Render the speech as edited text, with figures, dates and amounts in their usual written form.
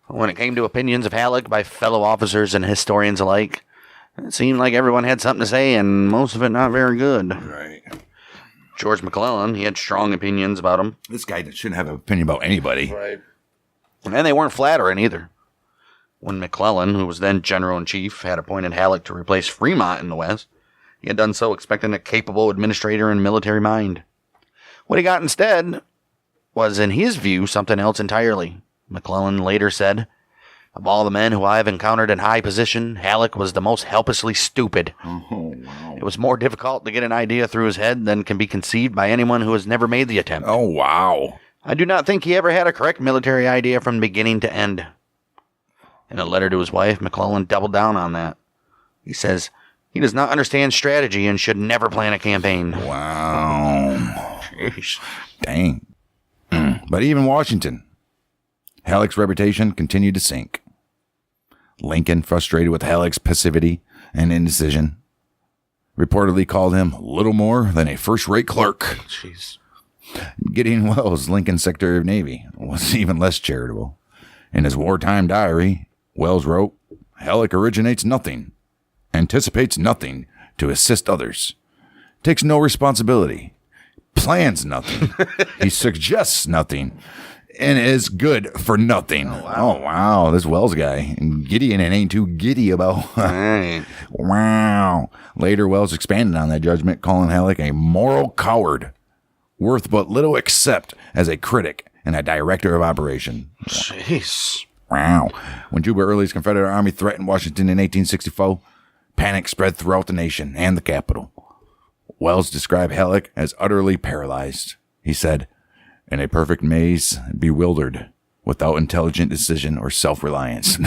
When it came to opinions of Halleck by fellow officers and historians alike, it seemed like everyone had something to say, and most of it not very good. Right. George McClellan, he had strong opinions about him. This guy shouldn't have an opinion about anybody. Right. And they weren't flattering either. When McClellan, who was then General-in-Chief, had appointed Halleck to replace Fremont in the West, he had done so expecting a capable administrator and military mind. What he got instead was, in his view, something else entirely. McClellan later said, "Of all the men who I have encountered in high position, Halleck was the most helplessly stupid. Oh, wow. It was more difficult to get an idea through his head than can be conceived by anyone who has never made the attempt. Oh, wow. I do not think he ever had a correct military idea from beginning to end." In a letter to his wife, McClellan doubled down on that. He says, "He does not understand strategy and should never plan a campaign." Wow. Jeez. Dang. But even Washington, Halleck's reputation continued to sink. Lincoln, frustrated with Halleck's passivity and indecision, reportedly called him little more than a first-rate clerk. Jeez. Gideon Welles, Lincoln's Secretary of Navy, was even less charitable. In his wartime diary, Welles wrote, "Halleck originates nothing, anticipates nothing to assist others, takes no responsibility, plans nothing, he suggests nothing, and is good for nothing." Oh, wow. This Welles guy. And Gideon ain't too giddy about. Right. Wow. Later, Welles expanded on that judgment, calling Halleck a moral coward, worth but little except as a critic and a director of operation. Jeez. Wow. When Juba Early's Confederate Army threatened Washington in 1864, panic spread throughout the nation and the capital. Welles described Halleck as utterly paralyzed. He said, "In a perfect maze, bewildered, without intelligent decision or self-reliance."